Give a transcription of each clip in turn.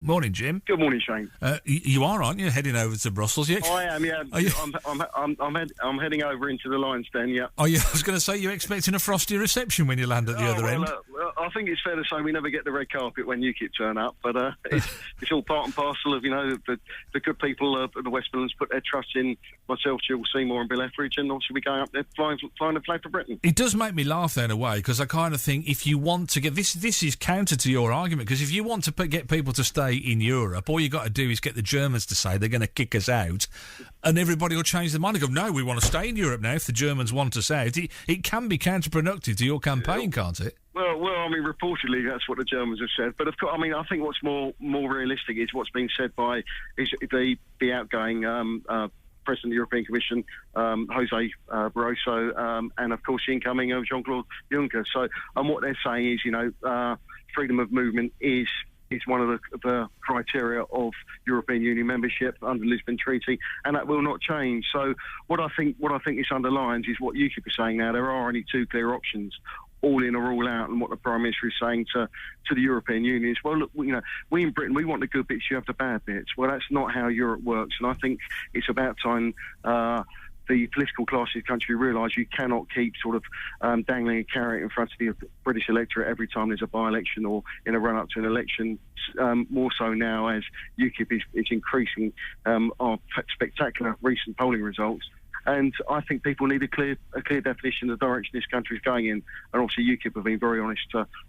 Morning, Jim. Good morning, Shane. You are, aren't you, heading over to Brussels? I am, yeah. I'm heading over into the Lion's Den, yeah. Oh, yeah, I was going to say, you're expecting a frosty reception when you land at the other end. I think it's fair to say we never get the red carpet when UKIP turn up, but it's all part and parcel of, the good people of the West Midlands put their trust in myself, Jill Seymour and Bill Etheridge, and obviously we go up there flying the flag for Britain. It does make me laugh in a way, because I kind of think if you want to get... This is counter to your argument, because if you want to get people to stay in Europe, all you got to do is get the Germans to say they're going to kick us out, and everybody will change their mind and go, no, we want to stay in Europe now if the Germans want us out. It can be counterproductive to your campaign, can't it? Well, reportedly that's what the Germans have said. But of course, I think what's more realistic is what's been said by the outgoing President of the European Commission, Jose Barroso, and of course the incoming of Jean-Claude Juncker. So, and what they're saying is, freedom of movement is one of the criteria of European Union membership under the Lisbon Treaty, and that will not change. So what I think this underlines is what UKIP is saying now. There are only two clear options: all in or all out. And what the Prime Minister is saying to the European Union is, well, look, we in Britain, we want the good bits, you have the bad bits. Well, that's not how Europe works, and I think it's about time the political class of the country realise you cannot keep sort of dangling a carrot in front of the British electorate every time there's a by-election or in a run-up to an election, more so now as UKIP is increasing our spectacular recent polling results. And I think people need a clear definition of the direction this country is going in. And obviously UKIP have been very honest.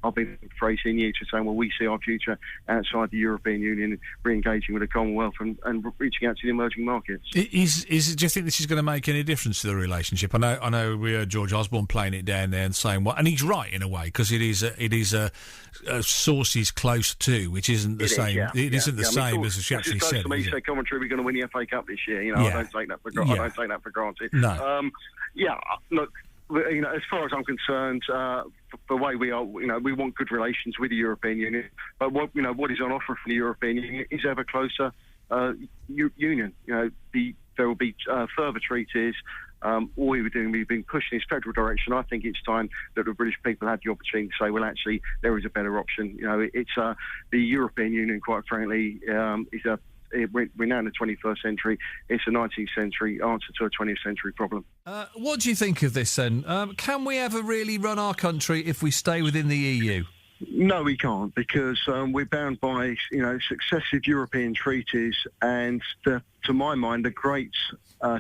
I've been for 18 years to saying, well, we see our future outside the European Union, re-engaging with the Commonwealth and reaching out to the emerging markets. Do you think this is going to make any difference to the relationship? I know we heard George Osborne playing it down there and saying, well, and he's right in a way, because it is sources close to, which isn't the same. It isn't the same as she actually said. To me, say Coventry, we're going to win the FA Cup this year. I don't take that for granted. I don't take that for granted. No. Look, as far as I'm concerned, the way we are, we want good relations with the European Union. But what is on offer from the European Union is ever closer union. There will be further treaties. All we've been pushing this federal direction. I think it's time that the British people had the opportunity to say, well, actually, there is a better option. It's the European Union, quite frankly, is we're now in the 21st century. It's a 19th century answer to a 20th century problem. What do you think of this then? Can we ever really run our country if we stay within the EU? No, we can't, because we're bound by successive European treaties, and to my mind, the great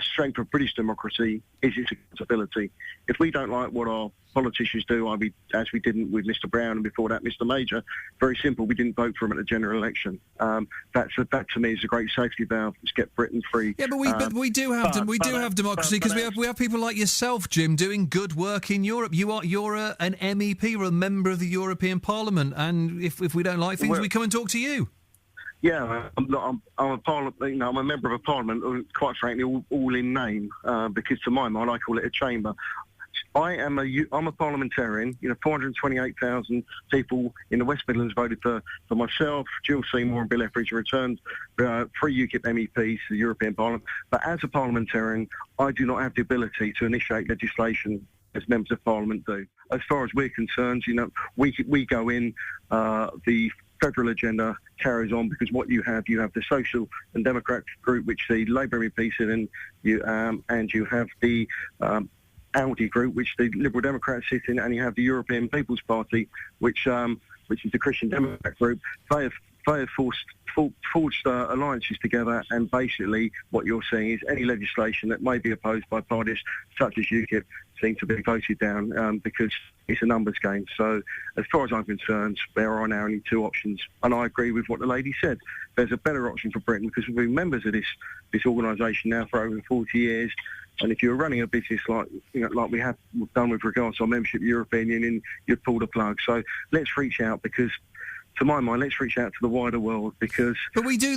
strength of British democracy is its accountability. If we don't like what our politicians do, as we didn't with Mr. Brown and before that Mr. Major, very simple, we didn't vote for him at the general election. That to me is a great safety valve to get Britain free. Yeah, but we do have democracy, because we have people like yourself, Jim, doing good work in Europe. You're an MEP or a member of the European Parliament, and if we don't like things, we come and talk to you. Yeah, I'm a member of a parliament, quite frankly, all in name, because to my mind, I call it a chamber. I'm a parliamentarian. 428,000 people in the West Midlands voted for myself, Jill Seymour and Bill Etheridge, returned 3 UKIP MEPs to the European Parliament. But as a parliamentarian, I do not have the ability to initiate legislation as members of Parliament do. As far as we're concerned, we go in, the federal agenda carries on, because what you have the Social and Democrat group, which the Labour MEP sit in, and you have the Audi group, which the Liberal Democrats sit in, and you have the European People's Party, which is the Christian Democrat group. They have forged alliances together, and basically what you're seeing is any legislation that may be opposed by parties such as UKIP seem to be voted down, because it's a numbers game. So as far as I'm concerned, there are now only two options, and I agree with what the lady said. There's a better option for Britain, because we've been members of this organisation now for over 40 years. And if you're running a business like we have done with regards to our membership of the European Union, you'd pull the plug. So let's reach out, because to my mind, let's reach out to the wider world, because... But Jim, we do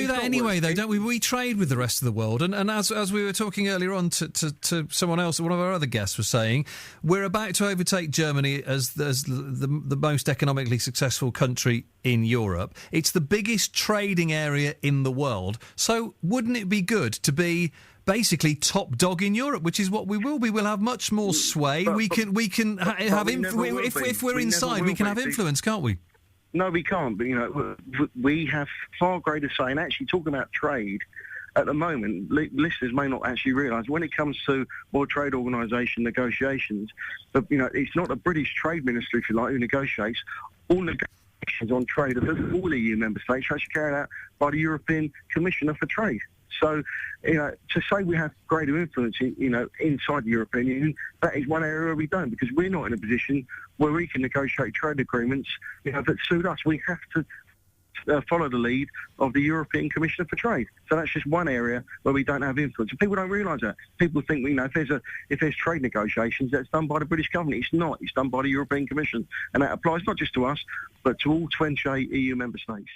that anyway, though, don't we? We trade with the rest of the world. And as we were talking earlier on to someone else, one of our other guests was saying, we're about to overtake Germany as the most economically successful country in Europe. It's the biggest trading area in the world. So wouldn't it be good to be basically top dog in Europe, which is what we will be? We'll have much more sway. We can have if we're inside, we can have influence, can't we? No, we can't. But, we have far greater say. And actually, talking about trade, at the moment, listeners may not actually realise, when it comes to World Trade Organisation negotiations, it's not a British trade minister, if you like, who negotiates. All negotiations on trade of all EU member states are actually carried out by the European Commissioner for Trade. So, to say we have greater influence, inside the European Union, that is one area where we don't, because we're not in a position where we can negotiate trade agreements, that suit us. We have to follow the lead of the European Commissioner for Trade. So that's just one area where we don't have influence. And people don't realise that. People think, if there's trade negotiations, that's done by the British government. It's not. It's done by the European Commission. And that applies not just to us, but to all 28 EU member states.